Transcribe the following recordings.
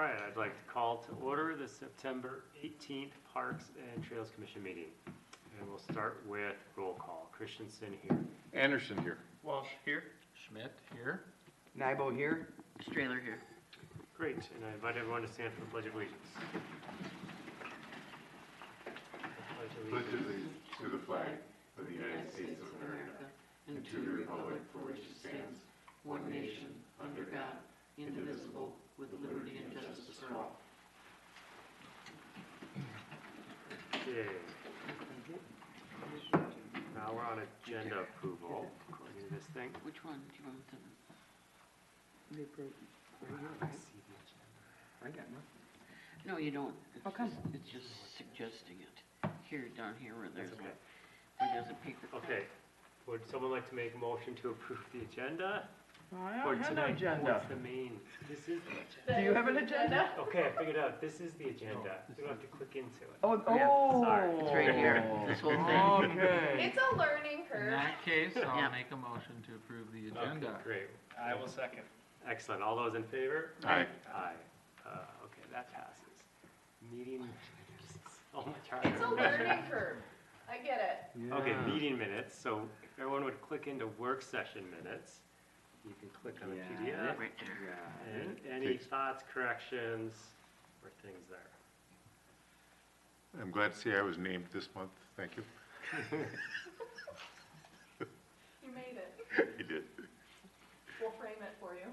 right, I'd like to call to order the September 18th Parks and Trails Commission meeting. And we'll start with roll call. Christensen here. Anderson here. Walsh here. Schmidt here. Nybo here. Strailer here. Great, and I invite everyone to stand for the Pledge of Allegiance. Pledge allegiance to the flag of the United States of America and to the republic for which it stands, one nation, under God, indivisible, with liberty and justice for all. Okay. Now we're on agenda approval, according to this thing. Which one do you want to? I see the agenda. I got nothing. No, you don't. It's How come? It's just suggesting it. Here, down here where there's That's okay. where there's a paper. cut. Okay, would someone like to make a motion to approve the agenda? I For don't have an tonight? agenda. What's the main? This is the agenda. Do you have an agenda? Okay, I figured out, this is the agenda. You don't have to click into it. Oh, Yeah, oh. sorry. It's right here, this whole thing. Okay. It's a learning In curve. that case, Yeah. I'll make a motion to approve the agenda. Okay, great. I will second. Excellent. All those in favor? Aye. Aye. Okay, that passes. Meeting, oh my God. It's a learning curve. I get it. Okay, meeting minutes. So if everyone would click into work session minutes, you can click on the PDF. Right there. And any thoughts, corrections, or things there? I'm glad to see I was named this month. Thank you. You made it. I did. We'll frame it for you.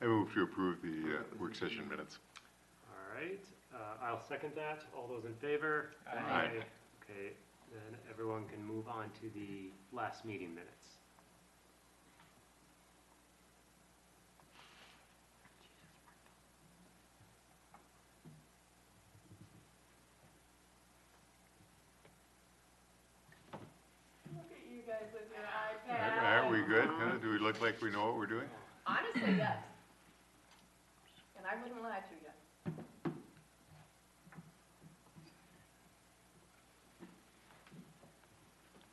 I move to approve the work session minutes. All right, I'll second that. All those in favor? Aye. Okay, then everyone can move on to the last meeting minutes. Look at you guys with your iPad. Are we good? Do we look like we know what we're doing? Honestly, yes. And I wouldn't lie to you.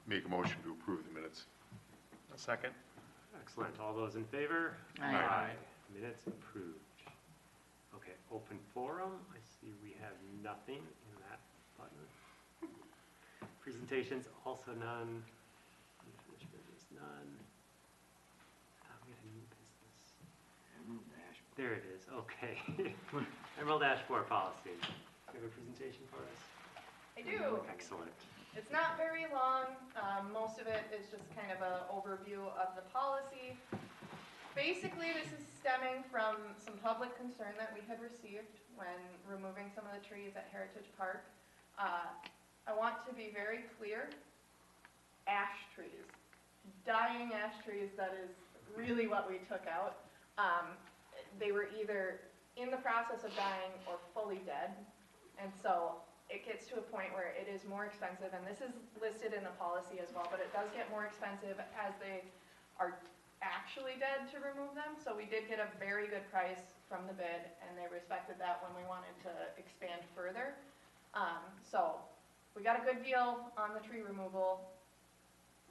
Make a motion to approve the minutes. A second. Excellent. All those in favor? Aye. Minutes approved. Okay, open forum. I see we have nothing in that button. Presentations, also none. Unfinished business, none. We got a new business. There it is. Okay. Emerald Ash Borer policy. Do you have a presentation for us? I do. Excellent. It's not very long. Most of it is just kind of an overview of the policy. Basically, this is stemming from some public concern that we had received when removing some of the trees at Heritage Park. I want to be very clear, ash trees, dying ash trees, that is really what we took out. They were either in the process of dying or fully dead, and so it gets to a point where it is more expensive, and this is listed in the policy as well, but it does get more expensive as they are actually dead to remove them. So we did get a very good price from the bid, and they respected that when we wanted to expand further. So we got a good deal on the tree removal,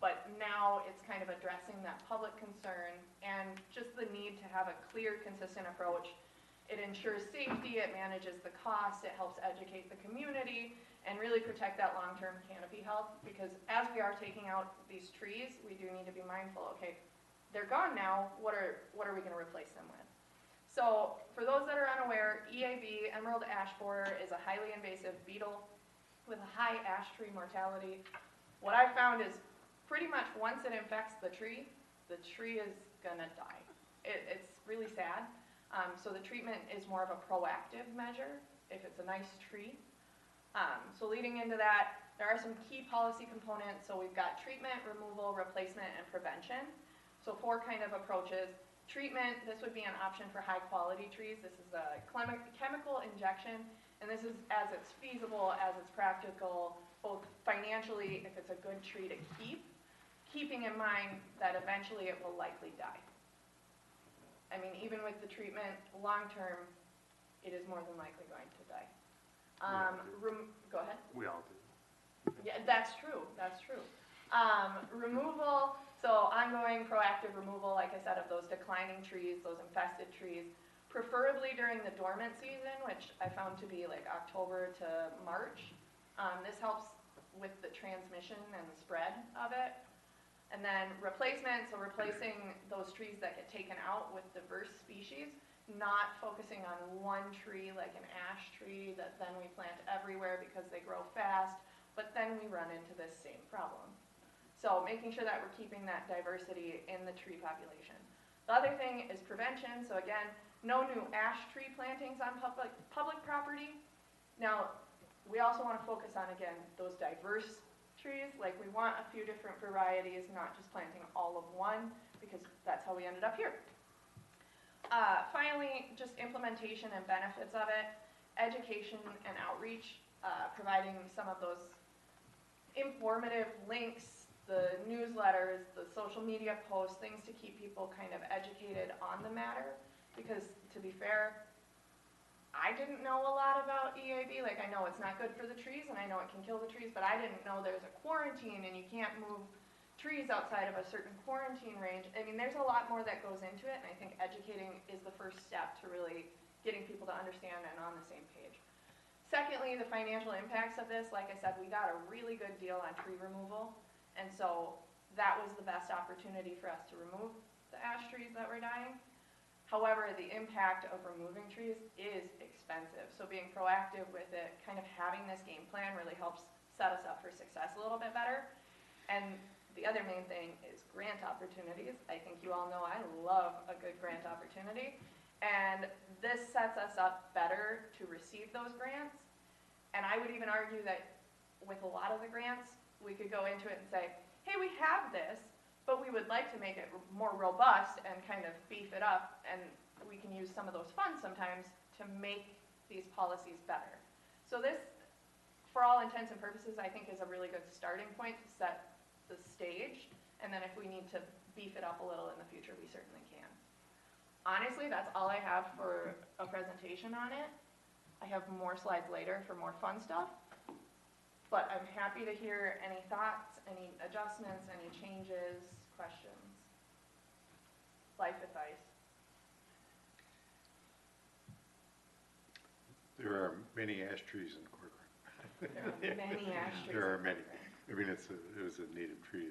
but now it's kind of addressing that public concern and just the need to have a clear, consistent approach. It ensures safety, it manages the cost, it helps educate the community, and really protect that long-term canopy health, because as we are taking out these trees, we do need to be mindful, okay, they're gone now, what are we gonna replace them with? So, for those that are unaware, EAB, Emerald Ash Borer, is a highly invasive beetle with a high ash tree mortality. What I found is pretty much once it infects the tree is gonna die. It's really sad. So the treatment is more of a proactive measure if it's a nice tree. So leading into that, there are some key policy components. So we've got treatment, removal, replacement, and prevention. So 4 kind of approaches. Treatment, this would be an option for high quality trees. This is a chemical injection, and this is as it's feasible, as it's practical, both financially if it's a good tree to keep, keeping in mind that eventually it will likely die. I mean, even with the treatment, long term, it is more than likely going to die. Go ahead. We all do. Yeah, that's true. That's true. Removal, so ongoing proactive removal, like I said, of those declining trees, those infested trees. preferably during the dormant season, which I found to be like October to March. This helps with the transmission and the spread of it. And then replacement, so replacing those trees that get taken out with diverse species, not focusing on one tree like an ash tree that then we plant everywhere because they grow fast, but then we run into this same problem. So making sure that we're keeping that diversity in the tree population. The other thing is prevention. So again, no new ash tree plantings on public property. Now, we also want to focus on, again, those diverse trees. Like we want a few different varieties, not just planting all of one, because that's how we ended up here. Finally, just implementation and benefits of it, education and outreach, providing some of those informative links, the newsletters, the social media posts, things to keep people kind of educated on the matter. Because to be fair, I didn't know a lot about EAB. Like I know it's not good for the trees and I know it can kill the trees, but I didn't know there's a quarantine and you can't move trees outside of a certain quarantine range. I mean, there's a lot more that goes into it, and I think educating is the first step to really getting people to understand and on the same page. Secondly, the financial impacts of this, like I said, we got a really good deal on tree removal, and so that was the best opportunity for us to remove the ash trees that were dying. However, the impact of removing trees is expensive, so being proactive with it, kind of having this game plan really helps set us up for success a little bit better. And the other main thing is grant opportunities. I think you all know I love a good grant opportunity, and this sets us up better to receive those grants. And I would even argue that with a lot of the grants, we could go into it and say, hey, we have this, but we would like to make it more robust and kind of beef it up, and we can use some of those funds sometimes to make these policies better. So this, for all intents and purposes, I think is a really good starting point to set the stage, and then if we need to beef it up a little in the future, we certainly can. Honestly, that's all I have for a presentation on it. I have more slides later for more fun stuff, but I'm happy to hear any thoughts, any adjustments, any changes, questions, life advice. There are many ash trees in Corcoran. There are many ash trees. There are in many. Corcoran. I mean, it was a native tree,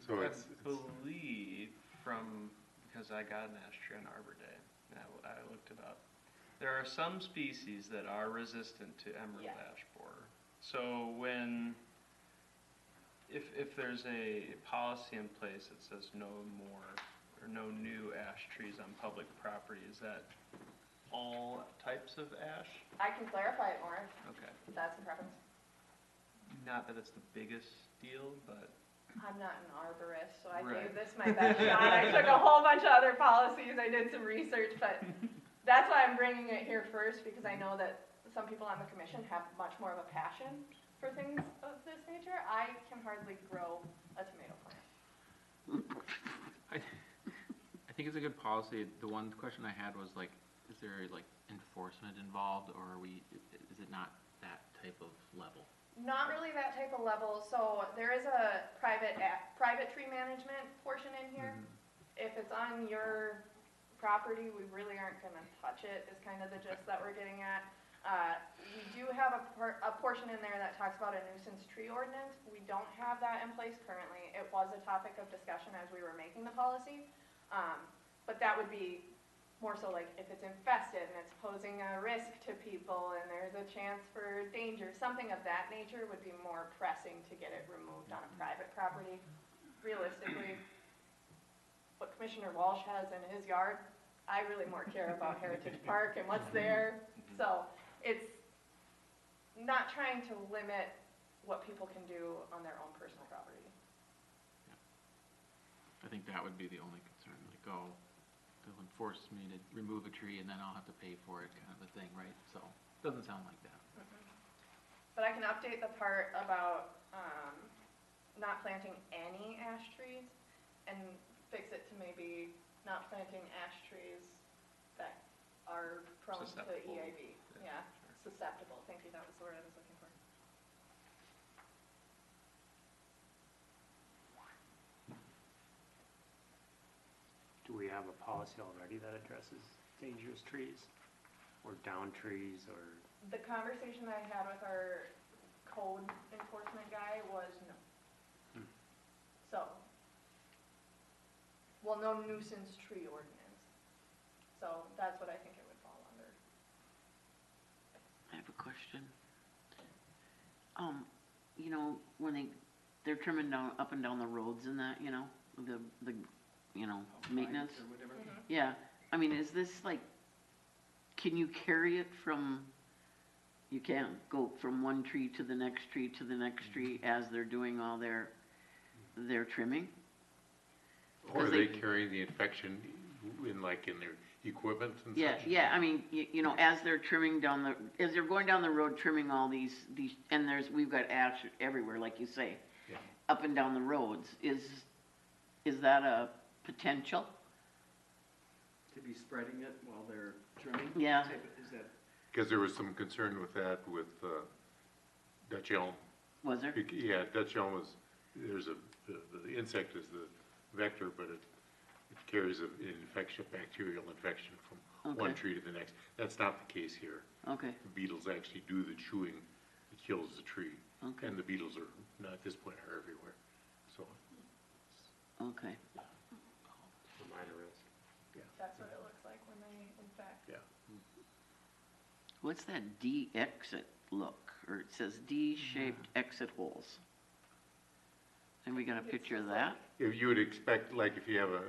so I it's believe because I got an ash tree on Arbor Day, and I looked it up. There are some species that are resistant to emerald Yeah. ash borer. So if there's a policy in place that says no more or no new ash trees on public property, is that all types of ash? I can clarify it more Okay. if that's the preference. Not that it's the biggest deal, but I'm not an arborist, so I Right. gave this my best shot. I took a whole bunch of other policies, I did some research, but that's why I'm bringing it here first, because I know that some people on the commission have much more of a passion for things of this nature. I can hardly grow a tomato plant. I think it's a good policy. The one question I had was like, is there like enforcement involved, or is it not that type of level? Not really that type of level. So there is a private tree management portion in here. If it's on your property, we really aren't going to touch it, is kind of the gist that we're getting at. We do have a portion in there that talks about a nuisance tree ordinance. We don't have that in place currently. It was a topic of discussion as we were making the policy. But that would be more so like if it's infested and it's posing a risk to people and there's a chance for danger, something of that nature would be more pressing to get it removed on a private property. Realistically, what Commissioner Walsh has in his yard, I really more care about Heritage Park and what's there. So it's not trying to limit what people can do on their own personal property. I think that would be the only concern, like, oh, they'll enforce me to remove a tree and then I'll have to pay for it, kind of a thing, right? So, doesn't sound like that. But I can update the part about not planting any ash trees and fix it to maybe not planting ash trees that are prone to Susceptible. EAB. Yeah, susceptible. Thank you, that was the word I was looking for. Do we have a policy already that addresses dangerous trees? Or down trees, or, The conversation that I had with our code enforcement guy was no. Hmm. So, well, no nuisance tree ordinance. So that's what I think it would fall under. I have a question. You know, when they're trimming down, up and down the roads and that, you know, the, you know, maintenance? Or whatever. Yeah, I mean, is this like, can you carry it from, you can't go from one tree to the next tree to the next tree as they're doing all their trimming? Or 'Cause they they- carry the infection in their equipment and Yeah, such? yeah, I mean, you know, as they're trimming down as they're going down the road trimming all these, and we've got ash everywhere, like you say, Yeah. up and down the roads, is that a potential? To be spreading it while they're trimming? Yeah. Is that, Because there was some concern with that with Dutch elm. Was there? Yeah, Dutch elm the insect is the vector, but it carries an infection, bacterial infection from one Okay. tree to the next. That's not the case here. Okay, The beetles actually do the chewing that kills the tree. okay, And the beetles are, not at this point, are everywhere. So, okay. or minor risk? That's what it looks like when they infect. yeah. What's that D exit look? Or it says D-shaped exit holes. And we got a It's picture of just that? If you would expect, like if you have a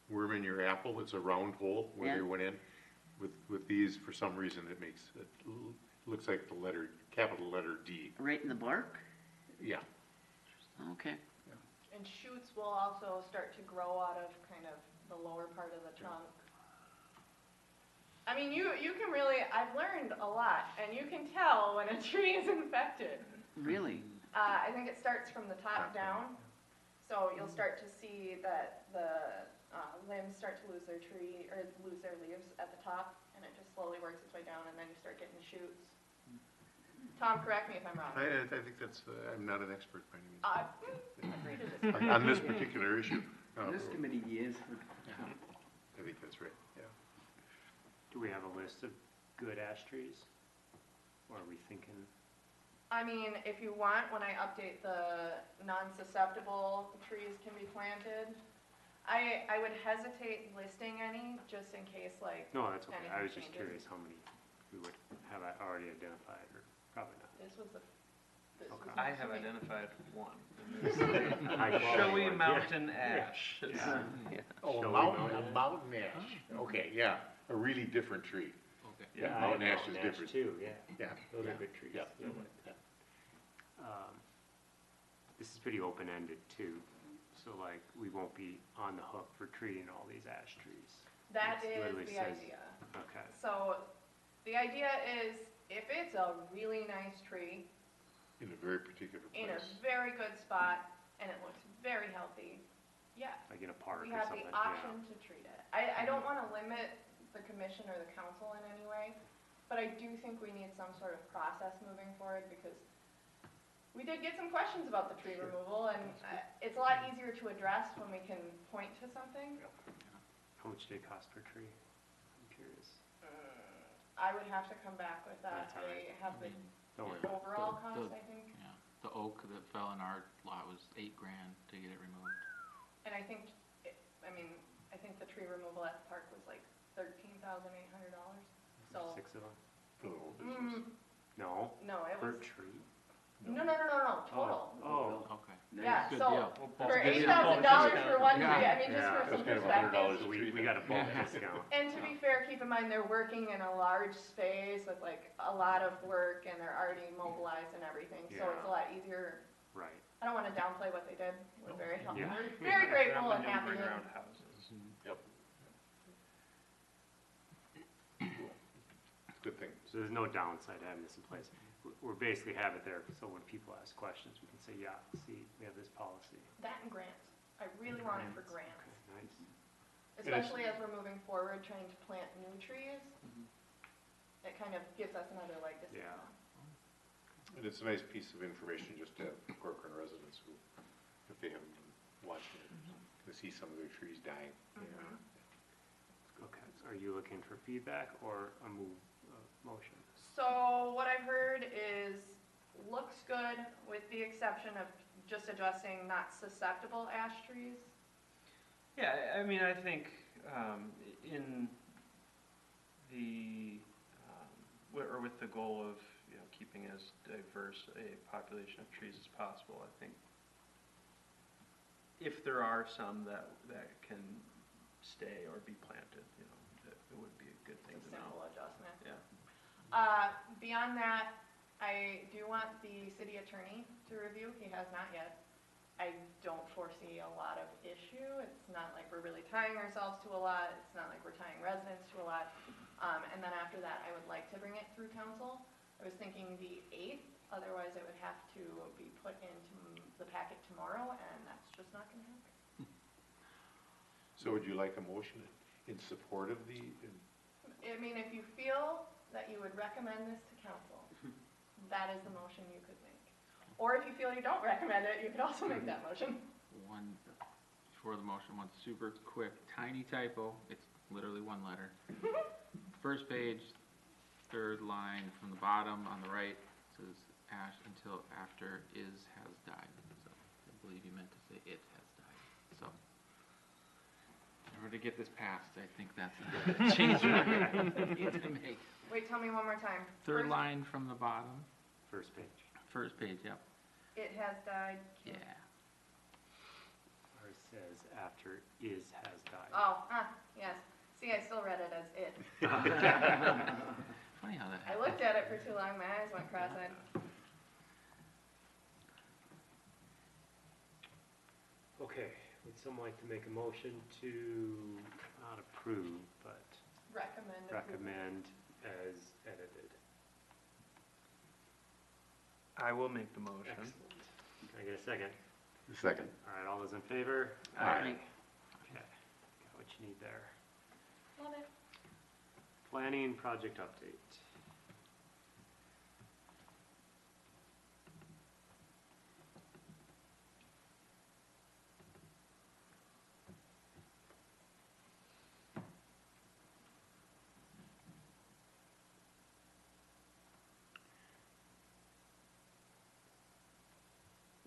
worm in your apple, it's a round hole where they Yeah. went in. With these, for some reason, looks like the capital letter D. Right in the bark? Yeah. Okay, And shoots will also start to grow out of kind of the lower part of the trunk. I mean, you can really, I've learned a lot, and you can tell when a tree is infected. really? I think it starts from the top down, so you'll start to see that the limbs start to lose their leaves at the top, and it just slowly works its way down, and then you start getting shoots. Tom, correct me if I'm wrong. I think that's, I'm not an expert by any means. Agree to disagree. On this particular issue. this committee is, I think that's right, yeah. Do we have a list of good ash trees? Or are we thinking, I mean, if you want, when I update the non-susceptible trees can be planted, I would hesitate listing any, just in case, like, no, that's okay, I Anything was just changes? curious how many we would have already identified, or probably not. this was the, this was Okay. I next have to me. identified one. High quality Showy ones, yeah. mountain ash. Yeah. Oh, Shall a we mountain, ash. Okay, yeah, a really different tree. Okay. Yeah, I mountain have ash is mountain different. too, yeah, Yeah. those yeah, are good trees. Yeah. You'll like that. This is pretty open-ended too, so like, we won't be on the hook for treating all these ash trees. That It is literally the says- idea. Okay, So, the idea is, if it's a really nice tree, In a very particular in a place. very good spot, and it looks very healthy, yeah, like in a park we or have something, the yeah. option to treat it. I don't wanna limit the commission or the council in any way, but I do think we need some sort of process moving forward, because we did get some questions about the tree Sure. removal, and it's a lot easier to address when we can point to something. How much do they cost per tree? I'm curious. I would have to come back with that. That's all right. They have the Don't worry. overall The- cost, I think, Yeah, the oak that fell in our lot was $8,000 to get it removed. and I think, I think the tree removal at the park was like $13,800, so. 6 of them? For the whole business. No, No, it per was, tree? no, total. Oh, Okay. Yeah, Good so deal. for Good deal. $8,000 for one tree, Yeah. I mean, just Yeah. for some That's kind of perspective. $100 so we got a bulk discount. And to be fair, keep in mind, they're working in a large space with like a lot of work, and they're already mobilized and everything, so it's a Yeah. lot easier. Right. I don't wanna downplay what they did, we're very helpful, Yeah. we're very grateful and happy. Numbering to- around houses. Yep. Good thing. So there's no downside to having this in place. We're basically have it there, so when people ask questions, we can say, yeah, see, we have this policy. That and grants, I really want it for grants. Okay, nice. Especially as we're moving forward, trying to plant new trees. It kind of gives us another leg to stand Yeah. on. And it's a nice piece of information just to have Corcoran residents who, if they haven't been watching it, to see some of their trees dying. Yeah. Okay, it's are you looking for feedback or a motion? So what I've heard is, looks good with the exception of just addressing not susceptible ash trees. Yeah, I mean, I think in the, or with the goal of, you know, keeping as diverse a population of trees as possible, I think if there are some that can stay or be planted, you know, it would be a good thing It's a to know. simple adjustment. Yeah. Beyond that, I do want the city attorney to review. He has not yet. I don't foresee a lot of issue. It's not like we're really tying ourselves to a lot. It's not like we're tying residents to a lot. And then after that, I would like to bring it through council. I was thinking the 8th, otherwise it would have to be put into the packet tomorrow, and that's just not gonna happen. So would you like a motion in support of the, I mean, if you feel that you would recommend this to council, that is the motion you could make. Or if you feel you don't recommend it, you could also make that motion. One, before the motion, one super quick, tiny typo, it's literally one letter. First page, third line from the bottom on the right, says ash until after is has died. So I believe you meant to say it has died. So in order to get this passed, I think that's a change we need to make. Wait, tell me one more time. Third First, line from the bottom, First page. first page, yep, it has died. yeah. Ours says after is has died. Oh, yes. See, I still read it as it. Funny how that I happens. looked at it for too long, my eyes went cross-eyed. Okay, would someone like to make a motion to not approve, but Recommend approval. recommend as edited? I will make the motion. Excellent. Can I get a second? second? All right, all those in favor? Aye. Okay, got what you need there. Love it. Planning project update.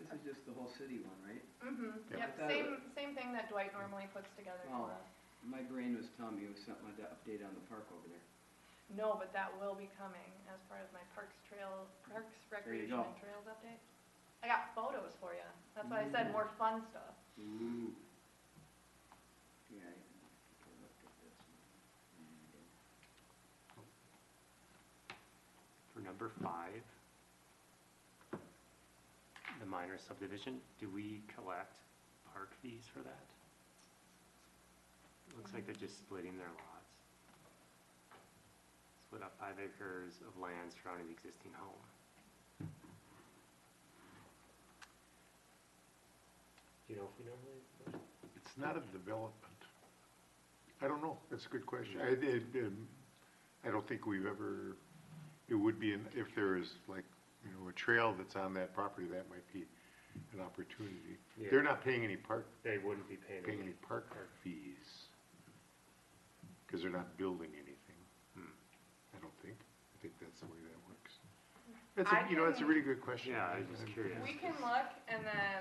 This is just the whole city one, right? Mm-hmm, Yep. yep, I thought same thing that Dwight normally puts together Oh. for us. My brain was telling me it was something to update on the park over there. No, but that will be coming as part of my Parks, Recreation go. and Trails update. I got photos for you. That's why I said more fun stuff. Ooh. Yeah, I can take a look at this one. For number 5, the minor subdivision, do we collect park fees for that? It looks like they're just splitting their lots. Split up 5 acres of land surrounding the existing home. Do you know if we normally? It's not a development. I don't know, that's a good question. I don't think we've ever, it would be, if there is like, you know, a trail that's on that property, that might be an opportunity. Yeah. They're not paying any park They wouldn't be paying any. park fees, because they're not building anything. I don't think. I think that's the way that works. That's I a, you know, that's a can- really good question. Yeah, I was just curious. We can look and then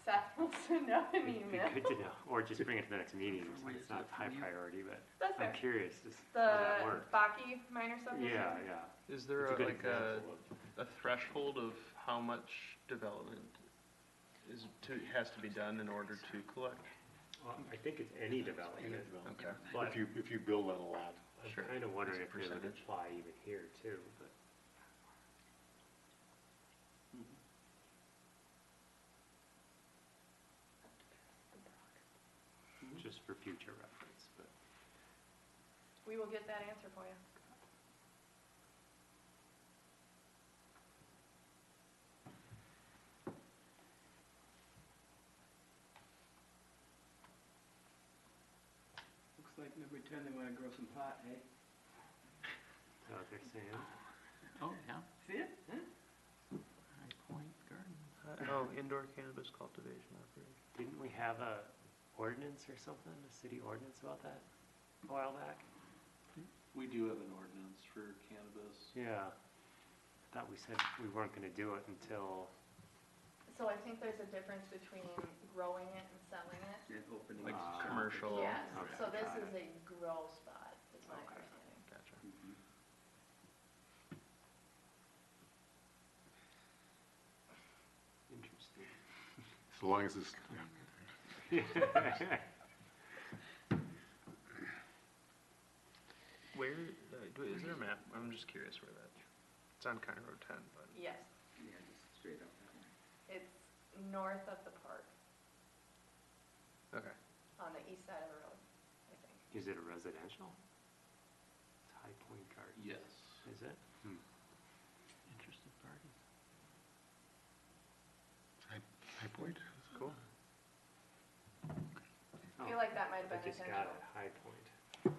Seth will send out an It'd be email. good to know, or just bring it to the next meeting, so it's not high priority, but That's I'm fair. curious just how that The works. Baki minor subdivision? Yeah, yeah. Is there It's a good like a example of- threshold of how much development has to be done in order to collect? Well, I think it's any development, Okay. but If you build on a lot. I'm Sure. kind of wondering As a if it would percentage. apply even here too, but. Just for future reference, but. We will get that answer for you. Looks like every time they wanna grow some pot, hey? Is that what they're saying? Oh, yeah, See it? Huh? High Point Gardens. Oh, indoor cannabis cultivation operation. Didn't we have a ordinance or something, a city ordinance about that a while back? do have an ordinance for cannabis. Yeah. Thought we said we weren't gonna do it until, So I think there's a difference between growing it and selling it. And opening. Like Ah. commercial? Yes, Okay, so this got is a grow spot, is my Okay. understanding. Gotcha. Mhm. interesting. So long as it's, Where, is there a map? I'm just curious where that, it's on County Road 10, but. Yes, Yeah, just straight up that way. it's north of the park, Okay. on the east side of the road, I think. Is it a residential? It's High Point Garden. Yes. Is it? Hmm. Interested parties. High Point? Cool. I feel like that might have I been just got intentional. it, High Point.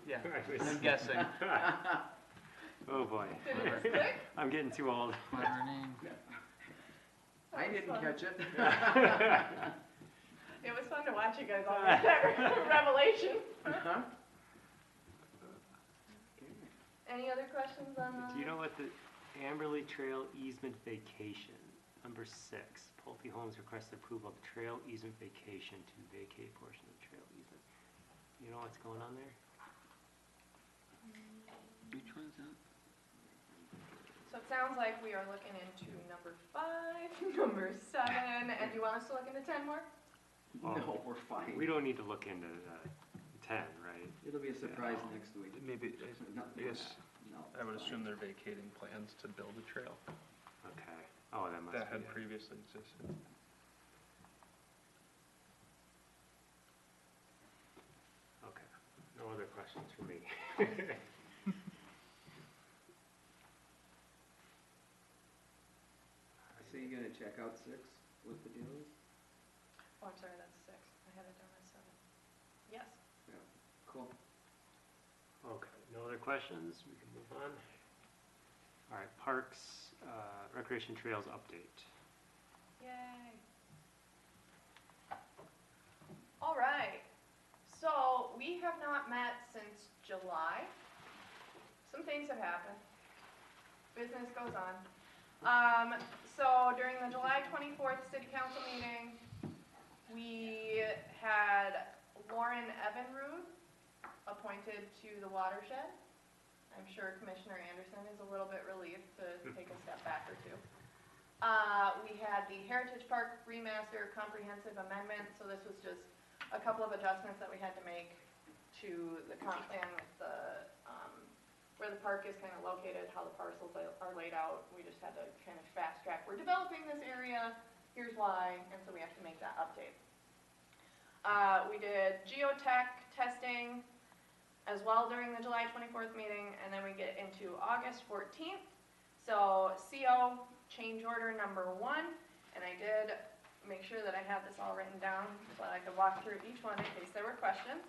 Yeah, I was- I'm guessing. Oh, boy. Did it just click? I'm getting too old. Clever name. I didn't catch it. It was fun to watch you guys all make that revelation. Huh? Any other questions on Do you know what the Amberley Trail easement vacation, number 6, Pulte Homes requested approval of trail easement vacation to vacate portion of trail easement. You know what's going on there? Which one's that? So it sounds like we are looking into number 5, number 7, and do you want us to look into 10 more? No, we're fine. We don't need to look into 10, right? It'll be a surprise next week. Maybe, No, I guess, no, I would it's assume fine. they're vacating plans to build a trail Okay. Oh, that must that be had it. previously existed. Okay. No other questions for me. So you're gonna check out 6, what the deal is? Oh, I'm sorry, that's 6. I had it down as 7. Yes. Cool. Okay, no other questions? We can move on. All right, Parks, Recreation Trails update. Yay. All right. So we have not met since July. Some things have happened. Business goes on. So during the July 24th City Council meeting, we had Lauren Evinrude appointed to the watershed. I'm sure Commissioner Anderson is a little bit relieved to take a step back or two. We had the Heritage Park Remaster Comprehensive Amendment, so this was just a couple of adjustments that we had to make to the comp plan with the, where the park is kind of located, how the parcels are laid out. We just had to kind of fast track. We're developing this area, here's why, and so we have to make that update. We did geotech testing as well during the July 24th meeting, and then we get into August 14th. So CO change order number 1, and I did make sure that I had this all written down so that I could walk through each one in case there were questions.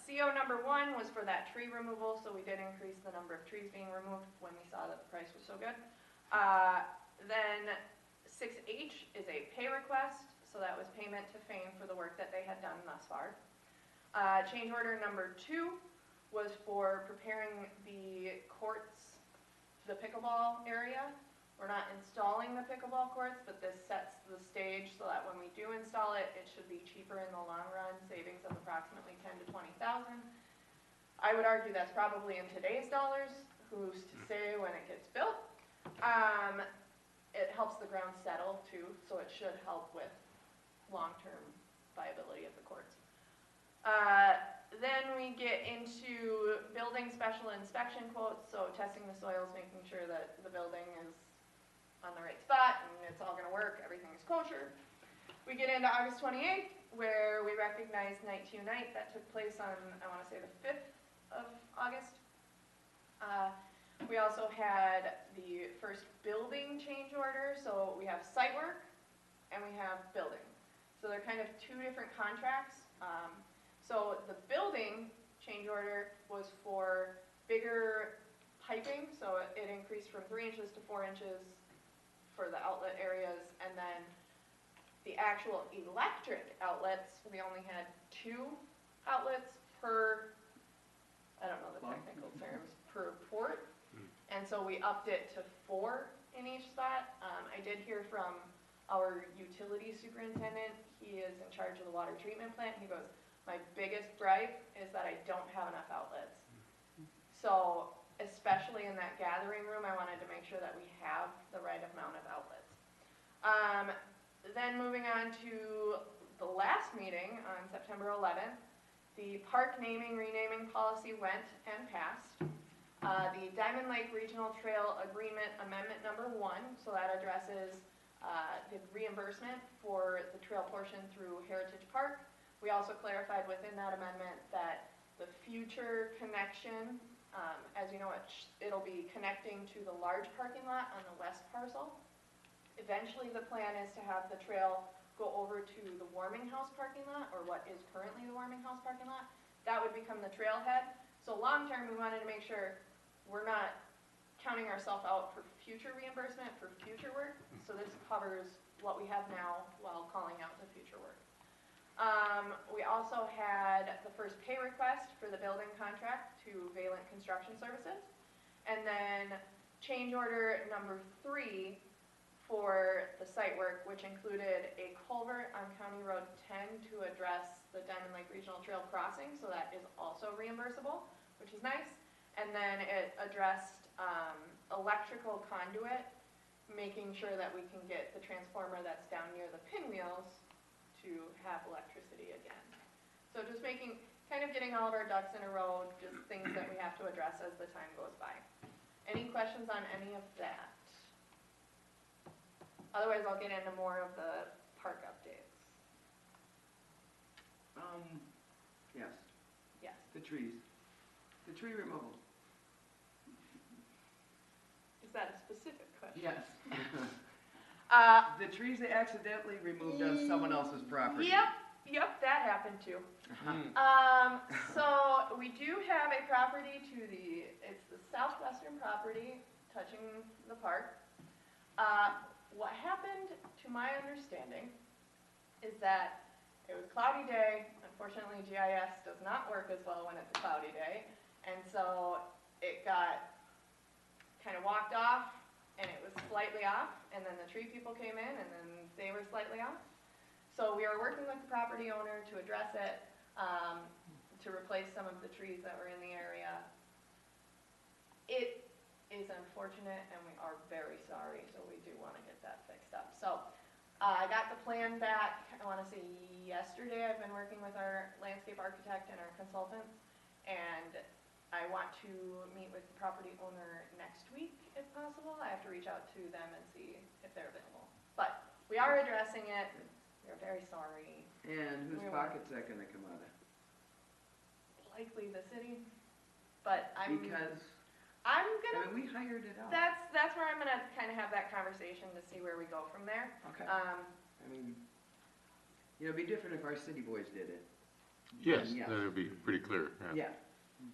CO number 1 was for that tree removal, so we did increase the number of trees being removed when we saw that the price was so good. Then 6H is a pay request, so that was payment to Fane for the work that they had done thus far. Change order number 2 was for preparing the courts, the pickleball area. We're not installing the pickleball courts, but this sets the stage so that when we do install it, it should be cheaper in the long run, savings of approximately $10,000 to $20,000. I would argue that's probably in today's dollars. Who's to say when it gets built? It helps the ground settle too, so it should help with long-term viability of the courts. Then we get into building special inspection quotes, so testing the soils, making sure that the building is on the right spot and it's all gonna work, everything is kosher. We get into August 28th, where we recognize Night to Unite. That took place on, I wanna say the 5th of August. We also had the first building change order, so we have site work and we have building. So they're kind of 2 different contracts. So the building change order was for bigger piping, so it increased from 3 inches to 4 inches for the outlet areas, and then the actual electric outlets, we only had 2 outlets per, I don't know the technical term. And so we upped it to 4 in each spot. I did hear from our utility superintendent. He is in charge of the water treatment plant. He goes, my biggest gripe is that I don't have enough outlets. So especially in that gathering room, I wanted to make sure that we have the right amount of outlets. Then moving on to the last meeting on September 11th, the park naming, renaming policy went and passed. The Diamond Lake Regional Trail Agreement Amendment number 1, so that addresses the reimbursement for the trail portion through Heritage Park. We also clarified within that amendment that the future connection, as you know, it'll be connecting to the large parking lot on the west parcel. Eventually, the plan is to have the trail go over to the Warming House parking lot, or what is currently the Warming House parking lot. That would become the trailhead. So long term, we wanted to make sure we're not counting ourselves out for future reimbursement, for future work. So this covers what we have now while calling out the future work. We also had the first pay request for the building contract to Valent Construction Services. And then change order number 3 for the site work, which included a culvert on County Road 10 to address the Diamond Lake Regional Trail crossing, so that is also reimbursable, which is nice. And then it addressed electrical conduit, making sure that we can get the transformer that's down near the pinwheels to have electricity again. So just kind of getting all of our ducks in a row, just things that we have to address as the time goes by. Any questions on any of that? Otherwise, I'll get into more of the park updates. Yes, Yes. the trees, the tree removal. Is that a specific question? Yes. Uh, The trees they accidentally removed on someone else's property. Yep, that happened too. So we do have a property it's the southwestern property touching the park. What happened, to my understanding, is that it was a cloudy day. Unfortunately, GIS does not work as well when it's a cloudy day. And so it got kind of walked off, and it was slightly off, and then the tree people came in, and then they were slightly off. So we are working with the property owner to address it, to replace some of the trees that were in the area. It is unfortunate, and we are very sorry, so we do want to get that fixed up. So I got the plan back, I want to say yesterday. I've been working with our landscape architect and our consultants, and I want to meet with the property owner next week, if possible. I have to reach out to them and see if they're available. But we are addressing it. We're very sorry. And whose We pocket's that gonna come out of? Likely the city, but Because, I'm I gonna, mean, we hired it out. that's where I'm gonna kind of have that conversation to see where we go from there. Okay. I mean, it'd be different if our city boys did it. Yes, Yes. then it'd be pretty clear, yeah. Yeah,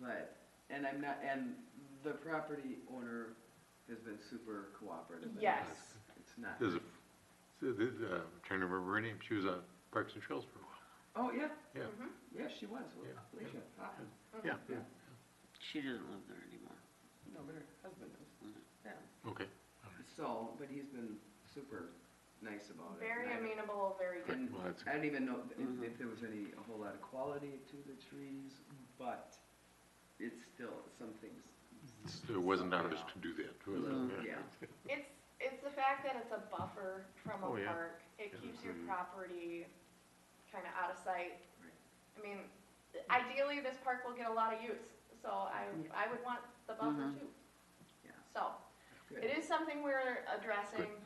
but, and the property owner has been super cooperative. in Yes. this. It's not. There's trying to remember her name, she was on Parks and Trails for a while. Oh, yeah, Yeah, Mhm. yeah, she was, Yeah. Alicia. yeah, Yeah. She doesn't live there anymore. No, but her husband does. Yeah. okay. So, but he's been super nice about it. Very And I- amenable, very good. And Well, that's- I don't even know if Mhm. if there was a whole lot of quality to the trees, but it's still, some things. It wasn't ours to do that, was Mhm. it? Yeah. It's the fact that it's a buffer from Oh, a yeah. park. It Yeah. keeps your Mhm. property kind of out of sight. Right. I mean, ideally, this park will get a lot of use, so I would want the buffer Mhm. too. Yeah. So, Good. it is something we're addressing.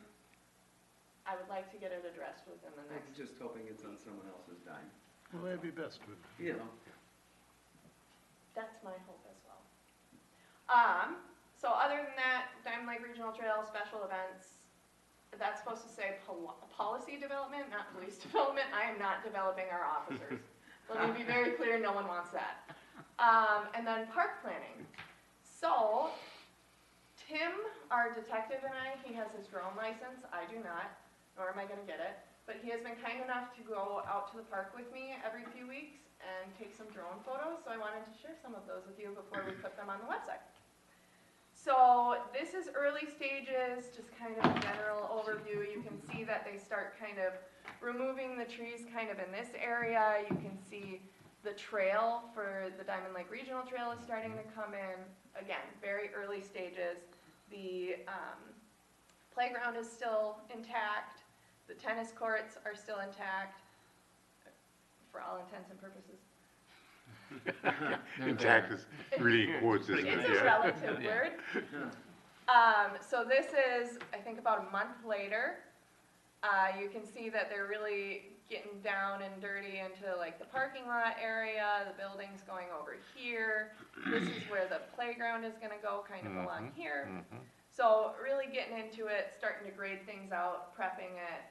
I would like to get it addressed within the I'm next. just hoping it's on someone else's dime, Well, that'd be best, wouldn't it? you know. That's my hope as well. So other than that, Diamond Lake Regional Trail special events, that's supposed to say policy development, not police development. I am not developing our officers. Let me be very clear, no one wants that. And then park planning. So Tim, our detective, and he has his drone license. I do not, nor am I gonna get it. But he has been kind enough to go out to the park with me every few weeks and take some drone photos. So I wanted to share some of those with you before we put them on the website. So this is early stages, just kind of a general overview. You can see that they start kind of removing the trees kind of in this area. You can see the trail for the Diamond Lake Regional Trail is starting to come in. Again, very early stages. The playground is still intact. The tennis courts are still intact for all intents and purposes. Intact is really in quotes, isn't it? It's a relative word. So this is, I think, about a month later. You can see that they're really getting down and dirty into like the parking lot area. The building's going over here. This is where the playground is going to go, kind of along here. So really getting into it, starting to grade things out, prepping it.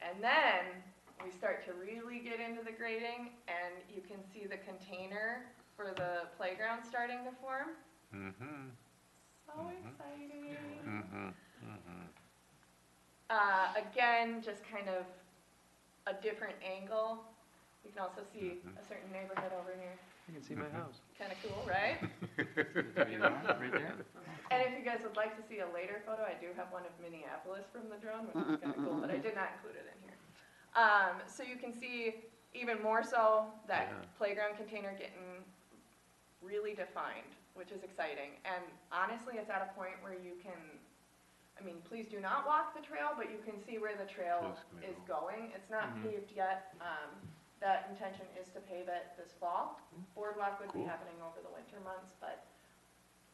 And then we start to really get into the grading, and you can see the container for the playground starting to form. So exciting. Again, just kind of a different angle. You can also see a certain neighborhood over here. You can see my house. Kind of cool, right? Right there. And if you guys would like to see a later photo, I do have one of Minneapolis from the drone, which is kind of cool, but I did not include it in here. So you can see even more so that playground container getting really defined, which is exciting. And honestly, it's at a point where you can, I mean, please do not walk the trail, but you can see where the trail is going. It's not paved yet. That intention is to pave it this fall. Boardwalk would be happening over the winter months, but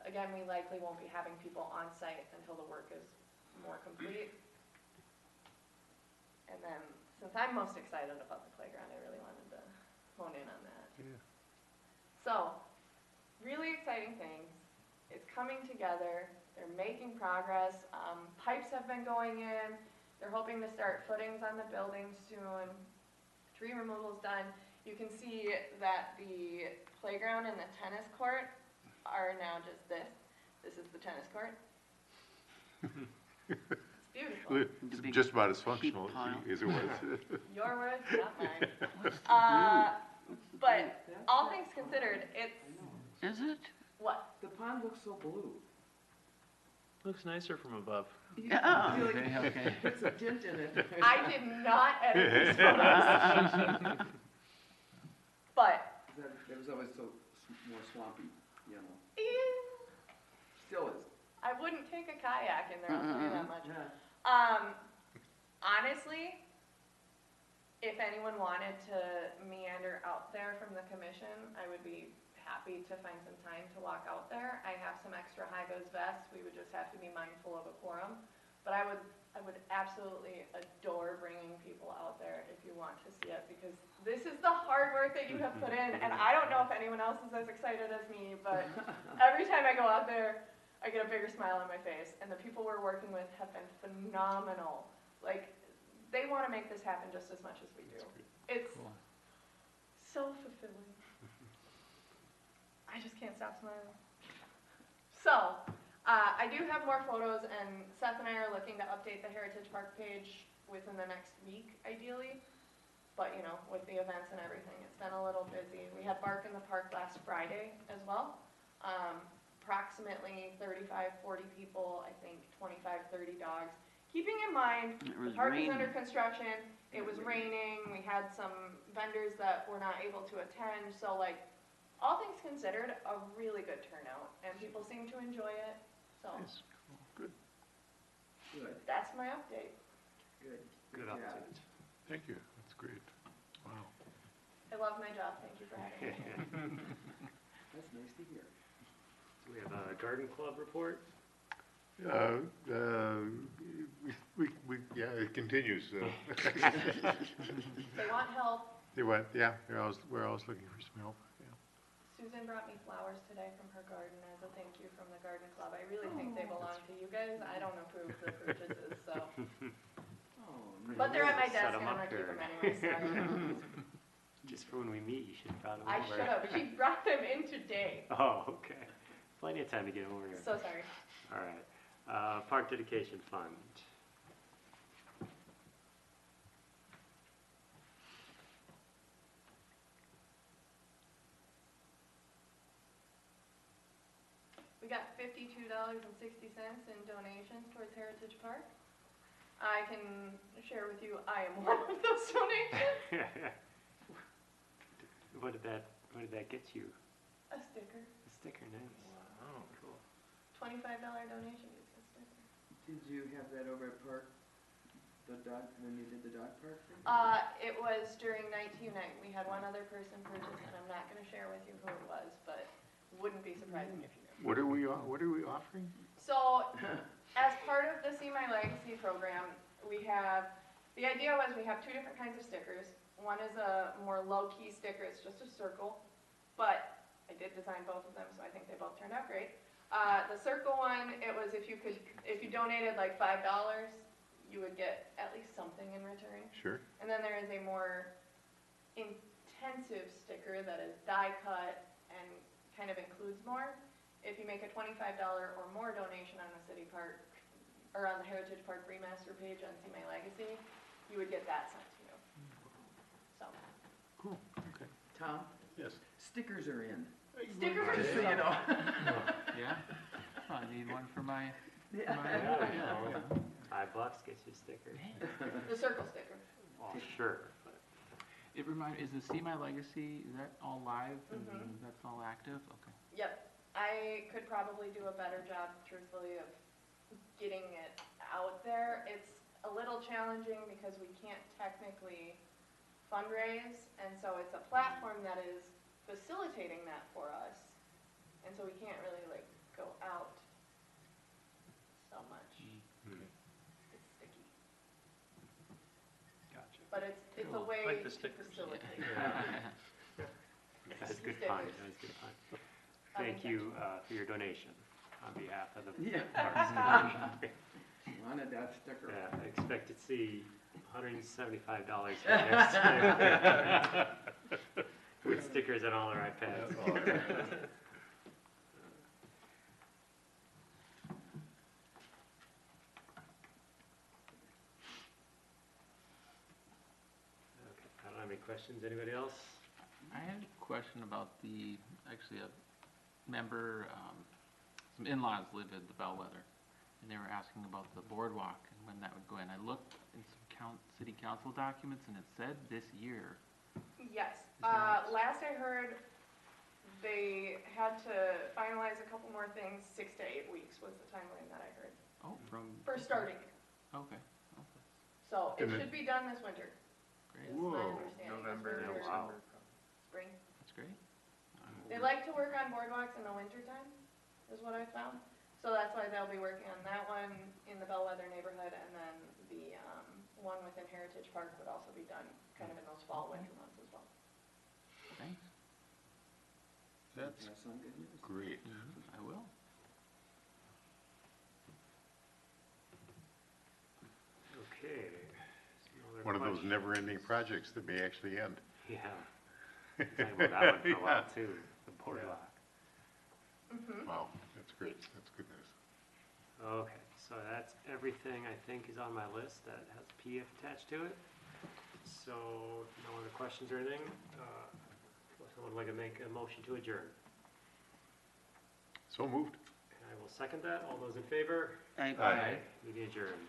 again, we likely won't be having people on site until the work is more complete. And then, since I'm most excited about the playground, I really wanted to hone in on that. So, really exciting things. It's coming together. They're making progress. Pipes have been going in. They're hoping to start footings on the building soon. Tree removal's done. You can see that the playground and the tennis court are now just this. This is the tennis court. It's beautiful. It's just about as functional as it was. Your words, not mine. But all things considered, it's, Is it? what? The pond looks so blue. Looks nicer from above. Yeah. I feel like Okay. it's a dent in it. I did not edit these photos. But, It was always so more swampy, you know. Still is. I wouldn't take a kayak in there, I'll tell you that much. Yeah. Honestly, if anyone wanted to meander out there from the commission, I would be happy to find some time to walk out there. I have some extra high-vis vests. We would just have to be mindful of a quorum. But I would absolutely adore bringing people out there if you want to see it, because this is the hard work that you have put in, and I don't know if anyone else is as excited as me, but every time I go out there, I get a bigger smile on my face, and the people we're working with have been phenomenal. Like, they want to make this happen just as much as we do. It's so fulfilling. I just can't stop smiling. So, I do have more photos, and Seth and I are looking to update the Heritage Park page within the next week, ideally. But, you know, with the events and everything, it's been a little busy. We had Bark in the Park last Friday as well. Approximately 35, 40 people, I think 25, 30 dogs. Keeping in mind, the park is under construction, it was raining, we had some vendors that were not able to attend, so like, all things considered, a really good turnout, and people seem to enjoy it, so. Good. Good, That's my update. good. Good job. update. Thank you, that's great. Wow. I love my job, thank you for having me. That's nice to hear. We have a garden club report. Yeah, it continues. They want help. They went, yeah, we're always looking for some help, yeah. Susan brought me flowers today from her garden as a thank you from the garden club. I really think they belong to you guys. I don't approve the purchases, so. Oh, But they're at my Set desk 'em and I'm up gonna keep here. them anyway, so. Just for when we meet, you should have brought them I over. should have. She brought them in today. Oh, okay. Plenty of time to get over here. So sorry. All right. Park Dedication Fund. We got $52.60 in donations towards Heritage Park. I can share with you, I am one of those donations. What did that get you? A sticker, A sticker, nice. Wow, cool. $25 donation gets a sticker. Did you have that over at Park, when you did the dog park thing? It was during Night to Unite. We had one other person purchase, and I'm not gonna share with you who it was, but wouldn't be surprising if you knew. What are we offering? So, as part of the See My Legacy program, the idea was we have two different kinds of stickers. One is a more low-key sticker, it's just a circle, but I did design both of them, so I think they both turned out great. The circle one, it was if you donated like $5, you would get at least something in return. Sure. And then there is a more intensive sticker that is die cut and kind of includes more. If you make a $25 or more donation on the city park, or on the Heritage Park Remaster page on See My Legacy, you would get that sent to you. So, Cool, okay. Tom, Yes. stickers are in. stickers are Just so you know. Yeah? Oh, I need one for my, Yeah. $5 gets you a sticker. the circle sticker. Well, sure, but is the See My Legacy, is that all live and Mhm. that's all active? Okay. Yep. I could probably do a better job, truthfully, of getting it out there. It's a little challenging because we can't technically fundraise, and so it's a platform that is facilitating that for us, and so we can't really like go out so much. It's sticky, gotcha. but it's a Cool. way Like the to stickers. facilitate. That's good fun, that's good fun. Thank you for your donation on behalf of the Yeah. Parks. Wanted that sticker. Yeah, I expect to see $175 for next year. With stickers on all our iPads. Okay, I don't have any questions. Anybody else? I had a question about actually a member, some in-laws live at the Bellwether, and they were asking about the boardwalk and when that would go in. I looked in some city council documents and it said this year. Yes. that- Last I heard, they had to finalize a couple more things. 6 to 8 weeks was the timeline that I heard Oh, for starting it. Okay, So it And should be done this winter. great, Is my Whoa. understanding. November, This winter, wow. Spring. that's great. They like to work on boardwalks in the wintertime, is what I found. So that's why they'll be working on that one in the Bellwether neighborhood, and then the one within Heritage Park would also be done kind of in those fall, winter months as well. Thanks. That's That's some good news. great. I will. Okay. No other One of those questions? never-ending projects that may actually end. Yeah. Talking about that one for a while too, the boardwalk. Mm-hmm. Wow, that's great, that's good news. Okay, so that's everything I think is on my list that has PF attached to it. So, no other questions or anything? Would someone like to make a motion to adjourn? So moved. And I will second that. All those in favor? I Aye. Meeting adjourned.